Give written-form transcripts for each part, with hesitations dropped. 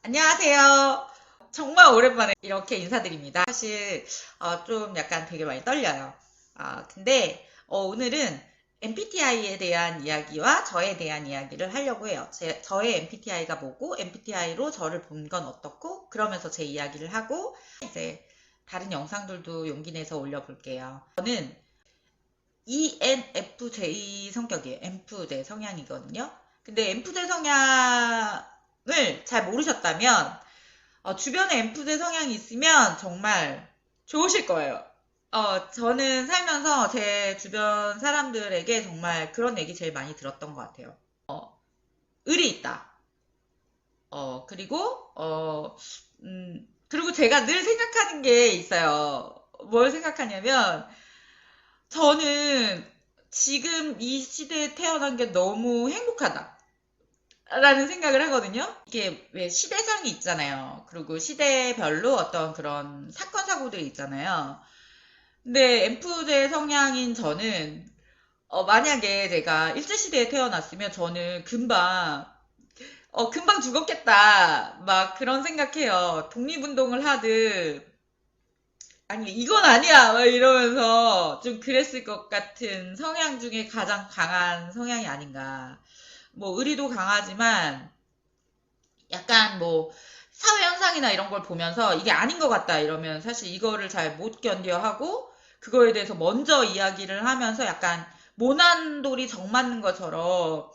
안녕하세요. 정말 오랜만에 이렇게 인사드립니다. 사실 좀 약간 되게 많이 떨려요. 근데 오늘은 MBTI에 대한 이야기와 저에 대한 이야기를 하려고 해요. 저의 MBTI가 뭐고 MBTI로 저를 본 건 어떻고 그러면서 제 이야기를 하고 이제 다른 영상들도 용기 내서 올려볼게요. 저는 ENFJ 성격이에요. FJ 성향이거든요. 근데 FJ 성향을 잘 모르셨다면 주변에 엠프제 성향이 있으면 정말 좋으실 거예요. 저는 살면서 제 주변 사람들에게 정말 그런 얘기 제일 많이 들었던 것 같아요. 의리 있다. 그리고 제가 늘 생각하는 게 있어요. 뭘 생각하냐면, 저는 지금 이 시대에 태어난 게 너무 행복하다. 라는 생각을 하거든요. 이게 왜 시대상이 있잖아요. 그리고 시대별로 어떤 그런 사건, 사고들이 있잖아요. 근데 엠프제 성향인 저는, 만약에 제가 일제시대에 태어났으면 저는 금방 죽었겠다. 막 그런 생각해요. 독립운동을 하듯, 아니, 이건 아니야. 막 이러면서 좀 그랬을 것 같은 성향 중에 가장 강한 성향이 아닌가. 뭐, 의리도 강하지만, 약간 뭐 사회 현상이나 이런 걸 보면서 이게 아닌 것 같다 이러면 사실 이거를 잘 못 견뎌 하고 그거에 대해서 먼저 이야기를 하면서 약간 모난돌이 정 맞는 것처럼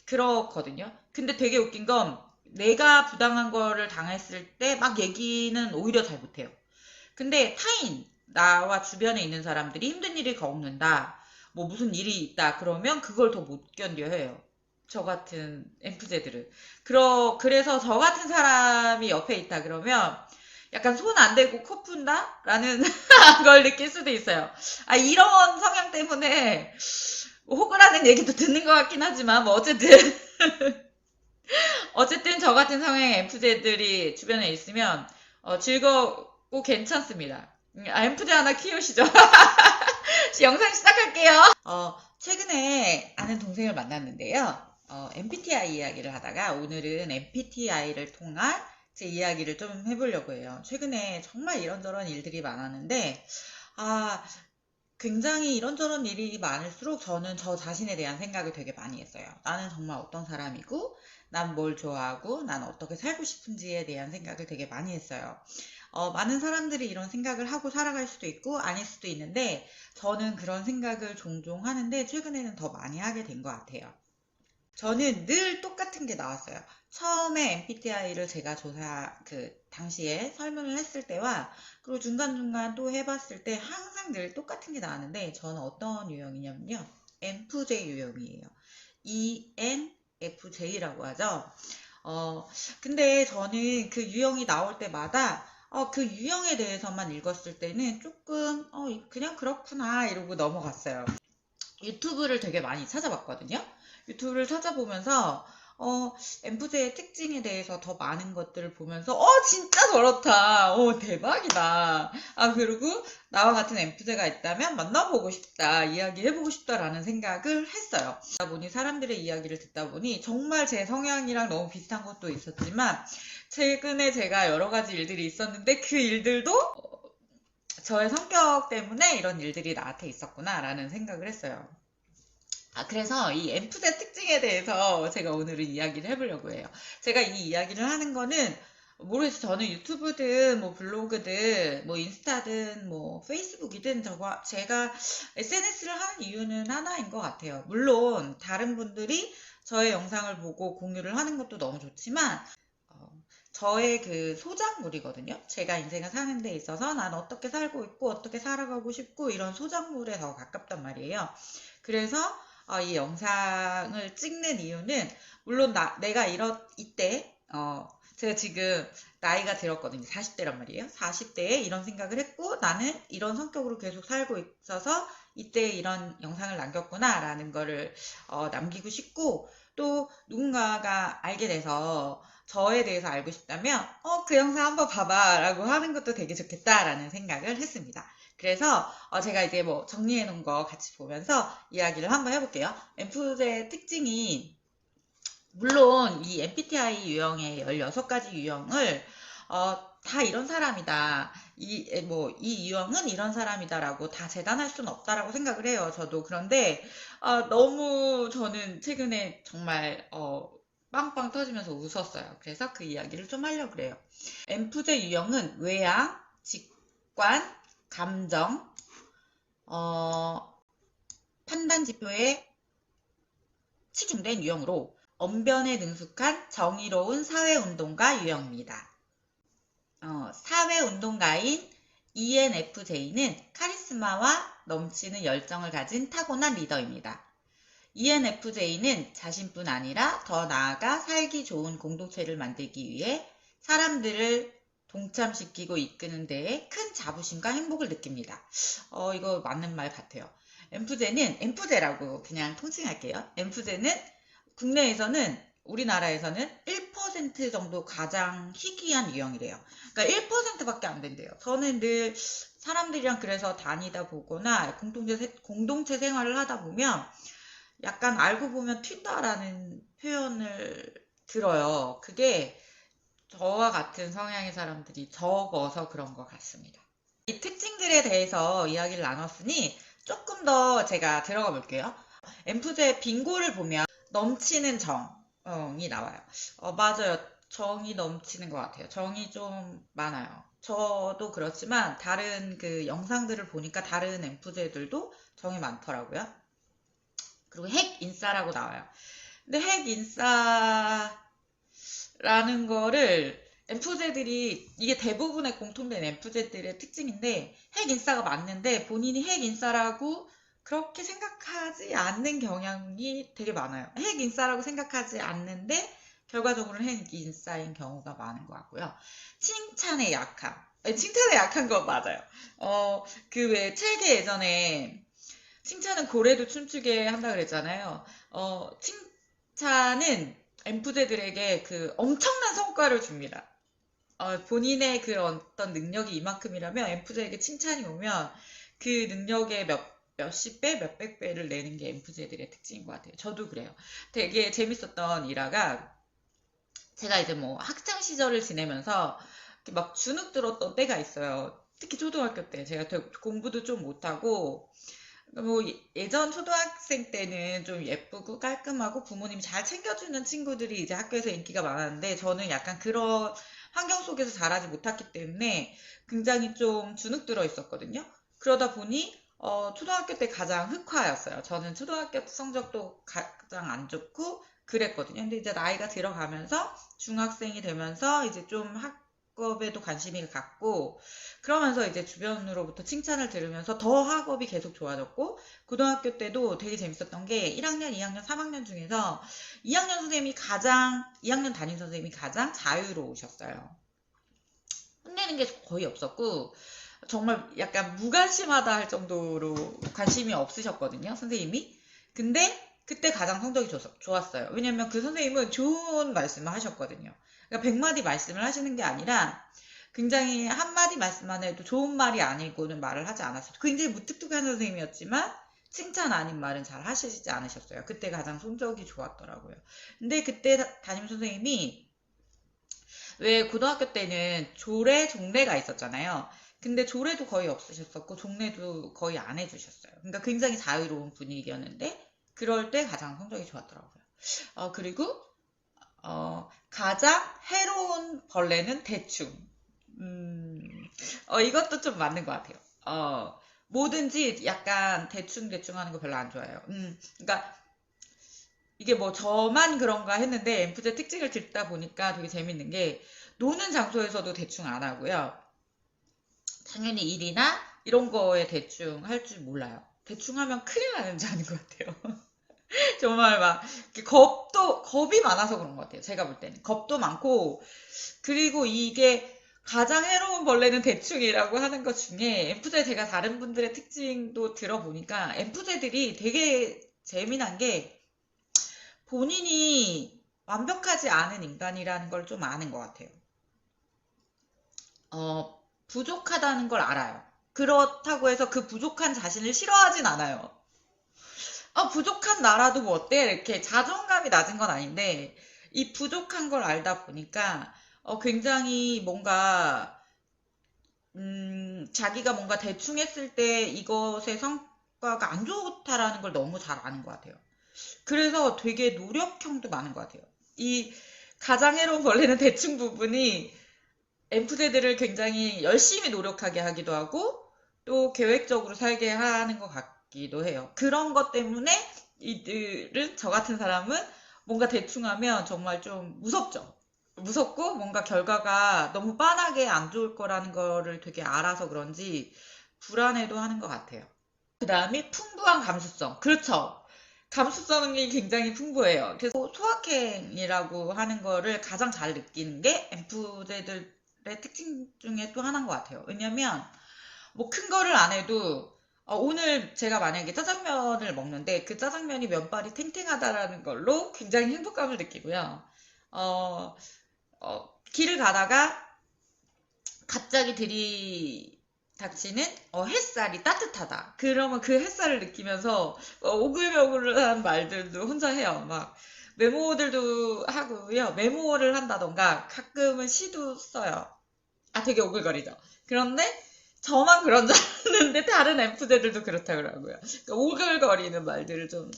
그렇거든요. 근데 되게 웃긴 건 내가 부당한 거를 당했을 때 막 얘기는 오히려 잘 못해요. 근데 나와 주변에 있는 사람들이 힘든 일이 겪는다. 뭐 무슨 일이 있다. 그러면 그걸 더 못 견뎌 해요. 저 같은 엠프제들은. 그래서 저 같은 사람이 옆에 있다 그러면 약간 손 안 대고 코 푼다? 라는 걸 느낄 수도 있어요. 이런 성향 때문에 뭐 호구라는 얘기도 듣는 것 같긴 하지만 뭐 어쨌든 저 같은 성향의 엠프제들이 주변에 있으면 즐겁고 괜찮습니다. 엠프제 하나 키우시죠. 영상 시작할게요. 최근에 아는 동생을 만났는데요. MBTI 이야기를 하다가 오늘은 MBTI를 통한 제 이야기를 좀 해보려고 해요. 최근에 정말 이런저런 일들이 많았는데, 아, 굉장히 이런저런 일이 많을수록 저는 저 자신에 대한 생각을 되게 많이 했어요. 나는 정말 어떤 사람이고, 난 뭘 좋아하고, 난 어떻게 살고 싶은지에 대한 생각을 되게 많이 했어요. 많은 사람들이 이런 생각을 하고 살아갈 수도 있고, 아닐 수도 있는데, 저는 그런 생각을 종종 하는데, 최근에는 더 많이 하게 된 것 같아요. 저는 늘 똑같은 게 나왔어요. 처음에 MBTI를 제가 당시에 설문을 했을 때와, 그리고 중간중간 또 해봤을 때 항상 늘 똑같은 게 나왔는데, 저는 어떤 유형이냐면요. NFJ 유형이에요. ENFJ라고 하죠. 근데 저는 그 유형이 나올 때마다, 그 유형에 대해서만 읽었을 때는 조금, 그냥 그렇구나, 이러고 넘어갔어요. 유튜브를 되게 많이 찾아봤거든요. 유튜브를 찾아보면서 엠프제의 특징에 대해서 더 많은 것들을 보면서 진짜 저렇다. 대박이다. 그리고 나와 같은 엠프제가 있다면 만나보고 싶다. 이야기해보고 싶다라는 생각을 했어요. 그러다 보니 사람들의 이야기를 듣다 보니 정말 제 성향이랑 너무 비슷한 것도 있었지만 최근에 제가 여러 가지 일들이 있었는데 그 일들도 저의 성격 때문에 이런 일들이 나한테 있었구나라는 생각을 했어요. 그래서 이 엠프제 특징에 대해서 제가 오늘은 이야기를 해보려고 해요. 제가 이 이야기를 하는 거는 모르겠어요. 저는 유튜브든 뭐 블로그든 뭐 인스타든 뭐 페이스북이든 제가 SNS를 하는 이유는 하나인 것 같아요. 물론 다른 분들이 저의 영상을 보고 공유를 하는 것도 너무 좋지만 어, 저의 그 소장물이거든요. 제가 인생을 사는 데 있어서 난 어떻게 살고 있고 어떻게 살아가고 싶고 이런 소장물에 더 가깝단 말이에요. 그래서 이 영상을 찍는 이유는 물론 내가 이때 제가 지금 나이가 들었거든요. 40대란 말이에요. 40대에 이런 생각을 했고 나는 이런 성격으로 계속 살고 있어서 이때 이런 영상을 남겼구나 라는 거를 남기고 싶고 또 누군가가 알게 돼서 저에 대해서 알고 싶다면 그 영상 한번 봐봐 라고 하는 것도 되게 좋겠다라는 생각을 했습니다. 그래서 제가 이제 뭐 정리해 놓은 거 같이 보면서 이야기를 한번 해볼게요. 엠프제의 특징이 물론 이 MBTI 유형의 16가지 유형을 다 이런 사람이다. 이 유형은 이런 사람이다라고 다 재단할 수는 없다라고 생각을 해요. 저도. 그런데 너무 저는 최근에 정말 빵빵 터지면서 웃었어요. 그래서 그 이야기를 좀 하려고 그래요. 엠프제 유형은 외향, 직관, 감정, 판단 지표에 치중된 유형으로 언변에 능숙한 정의로운 사회운동가 유형입니다. 사회운동가인 ENFJ는 카리스마와 넘치는 열정을 가진 타고난 리더입니다. ENFJ는 자신뿐 아니라 더 나아가 살기 좋은 공동체를 만들기 위해 사람들을 동참시키고 이끄는 데에 큰 자부심과 행복을 느낍니다. 이거 맞는 말 같아요. 엠프제라고 그냥 통칭할게요. 엠프제는 국내에서는 우리나라에서는 1% 정도 가장 희귀한 유형이래요. 그러니까 1%밖에 안 된대요. 저는 늘 사람들이랑 그래서 다니다 보거나 공동체 생활을 하다 보면 약간 알고 보면 튄다라는 표현을 들어요. 그게 저와 같은 성향의 사람들이 적어서 그런 것 같습니다. 이 특징들에 대해서 이야기를 나눴으니 조금 더 제가 들어가 볼게요. 엠프제 빙고를 보면 넘치는 정이 나와요. 맞아요. 정이 넘치는 것 같아요. 정이 좀 많아요. 저도 그렇지만 다른 그 영상들을 보니까 다른 엠프제들도 정이 많더라고요. 그리고 핵인싸라고 나와요. 근데 핵인싸라는 거를 엠프제들이 이게 대부분의 공통된 엠프제들의 특징인데 핵인싸가 맞는데 본인이 핵인싸라고 그렇게 생각하지 않는 경향이 되게 많아요. 핵인싸라고 생각하지 않는데 결과적으로는 핵인싸인 경우가 많은 것 같고요. 칭찬에 약함. 칭찬에 약한 거 맞아요. 그 왜 책에 예전에 칭찬은 고래도 춤추게 한다 그랬잖아요. 칭찬은 엠프제들에게 그 엄청난 성과를 줍니다. 본인의 그 어떤 능력이 이만큼이라면 엠프제에게 칭찬이 오면 그 능력의 몇십 배, 몇백 배를 내는 게 엠프제들의 특징인 것 같아요. 저도 그래요. 되게 재밌었던 일화가 제가 이제 뭐 학창 시절을 지내면서 이렇게 막 주눅 들었던 때가 있어요. 특히 초등학교 때 제가 되게 공부도 좀 못하고 뭐 예전 초등학생 때는 좀 예쁘고 깔끔하고 부모님이 잘 챙겨주는 친구들이 이제 학교에서 인기가 많았는데 저는 약간 그런 환경 속에서 자라지 못했기 때문에 굉장히 좀 주눅 들어 있었거든요. 그러다 보니 초등학교 때 가장 흑화였어요. 저는 초등학교 성적도 가장 안 좋고 그랬거든요. 근데 이제 나이가 들어가면서 중학생이 되면서 이제 좀 학업에도 관심이 갖고 그러면서 이제 주변으로부터 칭찬을 들으면서 더 학업이 계속 좋아졌고 고등학교 때도 되게 재밌었던 게 1학년, 2학년, 3학년 중에서 2학년 담임 선생님이 가장 자유로우셨어요. 혼내는 게 거의 없었고 정말 약간 무관심하다 할 정도로 관심이 없으셨거든요, 선생님이. 근데 그때 가장 성적이 좋았어요. 왜냐면 그 선생님은 좋은 말씀을 하셨거든요. 그러니까 100마디 말씀을 하시는 게 아니라 굉장히 한마디 말씀만 해도 좋은 말이 아니고는 말을 하지 않았어요. 굉장히 무뚝뚝한 선생님이었지만 칭찬 아닌 말은 잘 하시지 않으셨어요. 그때 가장 성적이 좋았더라고요. 근데 그때 담임 선생님이 왜 고등학교 때는 조례, 종례가 있었잖아요. 근데 조례도 거의 없으셨었고 종례도 거의 안 해주셨어요. 그러니까 굉장히 자유로운 분위기였는데 그럴 때 가장 성적이 좋았더라고요. 그리고 가장 해로운 벌레는 대충. 이것도 좀 맞는 것 같아요. 뭐든지 약간 대충대충 하는 거 별로 안 좋아해요. 그러니까 이게 뭐 저만 그런가 했는데 엠프제 특징을 듣다 보니까 되게 재밌는 게 노는 장소에서도 대충 안 하고요. 당연히 일이나 이런 거에 대충 할 줄 몰라요. 대충 하면 큰일 나는 자는 것 같아요. 정말 막 겁이 많아서 그런 것 같아요. 제가 볼 때는 겁도 많고 그리고 이게 가장 해로운 벌레는 대충이라고 하는 것 중에 엠프제 제가 다른 분들의 특징도 들어보니까 엠프제들이 되게 재미난 게 본인이 완벽하지 않은 인간이라는 걸 좀 아는 것 같아요. 부족하다는 걸 알아요. 그렇다고 해서 그 부족한 자신을 싫어하진 않아요. 부족한 나라도 뭐 어때? 이렇게 자존감이 낮은 건 아닌데 이 부족한 걸 알다 보니까 굉장히 뭔가 자기가 뭔가 대충 했을 때 이것의 성과가 안 좋다라는 걸 너무 잘 아는 것 같아요. 그래서 되게 노력형도 많은 것 같아요. 이 가장 해로운 벌레는 대충 부분이 엠프제들을 굉장히 열심히 노력하게 하기도 하고 또 계획적으로 살게 하는 것 같기도 해요. 그런 것 때문에 이들은, 저 같은 사람은 뭔가 대충 하면 정말 좀 무섭죠. 무섭고 뭔가 결과가 너무 빤하게 안 좋을 거라는 거를 되게 알아서 그런지 불안해도 하는 것 같아요. 그 다음에 풍부한 감수성. 그렇죠. 감수성이 굉장히 풍부해요. 그래서 소확행이라고 하는 거를 가장 잘 느끼는 게 엠프제들의 특징 중에 또 하나인 것 같아요. 왜냐면 뭐 큰 거를 안 해도 오늘 제가 만약에 짜장면을 먹는데 그 짜장면이 면발이 탱탱하다라는 걸로 굉장히 행복감을 느끼고요. 어, 길을 가다가 갑자기 들이닥치는 햇살이 따뜻하다. 그러면 그 햇살을 느끼면서 오글오글한 말들도 혼자 해요. 막 메모들도 하고요. 메모를 한다던가 가끔은 시도 써요. 되게 오글거리죠. 그런데 저만 그런 줄 알았는데 다른 엠프제들도 그렇다 그러고요. 그러니까 오글거리는 말들을 좀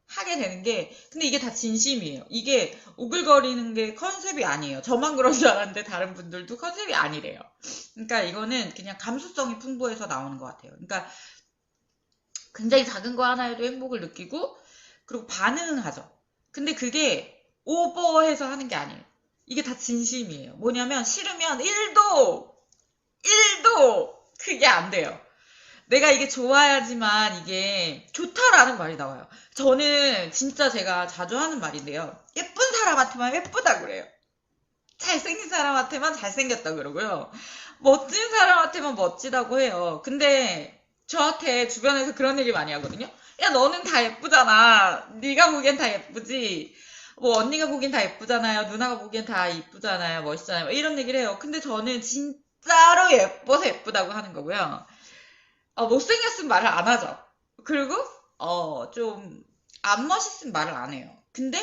하게 되는 게, 근데 이게 다 진심이에요. 이게 오글거리는 게 컨셉이 아니에요. 저만 그런 줄 알았는데 다른 분들도 컨셉이 아니래요. 그러니까 이거는 그냥 감수성이 풍부해서 나오는 것 같아요. 그러니까 굉장히 작은 거 하나에도 행복을 느끼고 그리고 반응을 하죠. 근데 그게 오버해서 하는 게 아니에요. 이게 다 진심이에요. 뭐냐면 싫으면 1도 그게 안 돼요. 내가 이게 좋아야지만 이게 좋다라는 말이 나와요. 저는 진짜 제가 자주 하는 말인데요. 예쁜 사람한테만 예쁘다 그래요. 잘생긴 사람한테만 잘생겼다 그러고요. 멋진 사람한테만 멋지다고 해요. 근데 저한테 주변에서 그런 얘기 많이 하거든요. 야, 너는 다 예쁘잖아. 네가 보기엔 다 예쁘지. 뭐 언니가 보기엔 다 예쁘잖아요. 누나가 보기엔 다 예쁘잖아요. 멋있잖아요. 뭐 이런 얘기를 해요. 근데 저는 진짜로 예뻐서 예쁘다고 하는 거고요. 못생겼으면 말을 안 하죠. 그리고 좀 안 멋있으면 말을 안 해요. 근데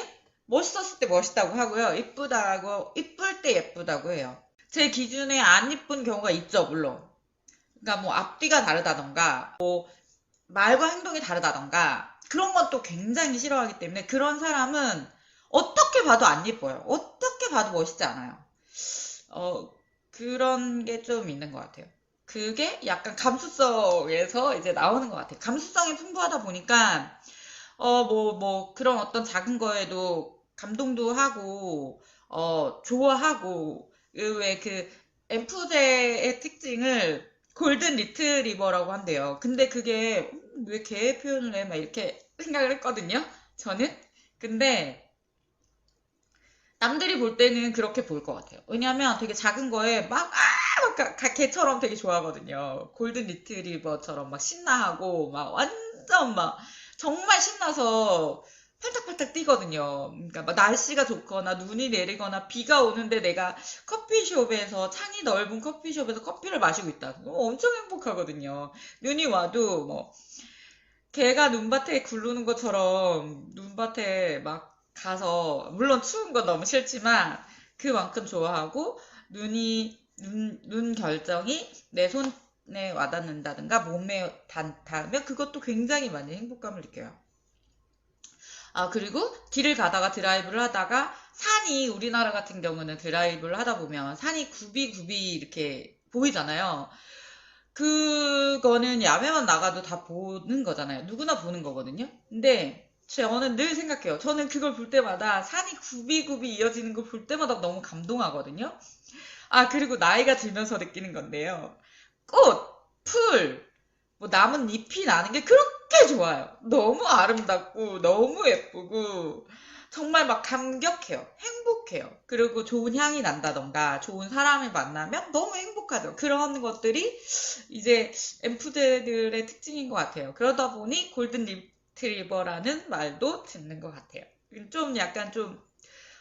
멋있었을 때 멋있다고 하고요. 이쁘다고, 이쁠 때 예쁘다고 해요. 제 기준에 안 이쁜 경우가 있죠, 물론. 그러니까 뭐 앞뒤가 다르다던가 말과 행동이 다르다던가 그런 건 또 굉장히 싫어하기 때문에 그런 사람은 어떻게 봐도 안 예뻐요. 어떻게 봐도 멋있지 않아요. 그런 게 좀 있는 것 같아요. 그게 약간 감수성에서 이제 나오는 것 같아요. 감수성이 풍부하다 보니까, 그런 어떤 작은 거에도 감동도 하고, 좋아하고, 왜 엠프제의 특징을 골든 리트리버라고 한대요. 근데 그게, 왜 개 표현을 해? 막 이렇게 생각을 했거든요. 저는. 근데, 남들이 볼 때는 그렇게 볼 것 같아요. 왜냐면 되게 작은 거에 개처럼 되게 좋아하거든요. 골든 리트리버처럼 막 신나하고, 막 완전 막, 정말 신나서 팔딱팔딱 뛰거든요. 그러니까 막 날씨가 좋거나 눈이 내리거나 비가 오는데 내가 커피숍에서, 창이 넓은 커피숍에서 커피를 마시고 있다. 엄청 행복하거든요. 눈이 와도 개가 눈밭에 굴르는 것처럼 눈밭에 막 가서, 물론 추운 건 너무 싫지만 그만큼 좋아하고, 눈 결정이 내 손에 와닿는다든가 몸에 닿으면 그것도 굉장히 많이 행복감을 느껴요. 그리고 길을 가다가 드라이브를 하다가 산이, 우리나라 같은 경우는 드라이브를 하다 보면 산이 굽이 이렇게 보이잖아요. 그거는 야외만 나가도 다 보는 거잖아요. 누구나 보는 거거든요. 근데 저는 늘 생각해요. 저는 그걸 볼 때마다 산이 굽이 이어지는 걸 볼 때마다 너무 감동하거든요. 그리고 나이가 들면서 느끼는 건데요. 꽃, 풀, 나뭇 잎이 나는 게 그렇게 좋아요. 너무 아름답고, 너무 예쁘고, 정말 막 감격해요. 행복해요. 그리고 좋은 향이 난다던가, 좋은 사람을 만나면 너무 행복하죠. 그런 것들이 이제 엠프제들의 특징인 것 같아요. 그러다 보니 골든 리트리버라는 말도 듣는 것 같아요. 좀 약간 좀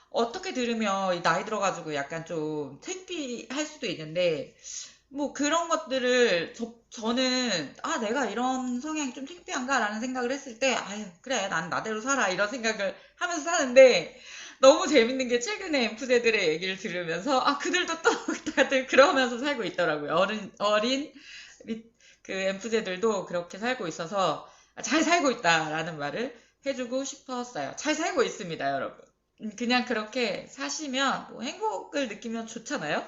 어떻게 들으면 나이 들어가지고 약간 좀 창피할 수도 있는데, 그런 것들을 저는 내가 이런 성향이 좀 창피한가 라는 생각을 했을 때, 아유 그래 난 나대로 살아 이런 생각을 하면서 사는데, 너무 재밌는 게 최근에 엠프세들의 얘기를 들으면서 그들도 또 다들 그러면서 살고 있더라고요. 어린 그 엠프세들도 그렇게 살고 있어서 잘 살고 있다라는 말을 해주고 싶었어요. 잘 살고 있습니다, 여러분. 그냥 그렇게 사시면 뭐 행복을 느끼면 좋잖아요.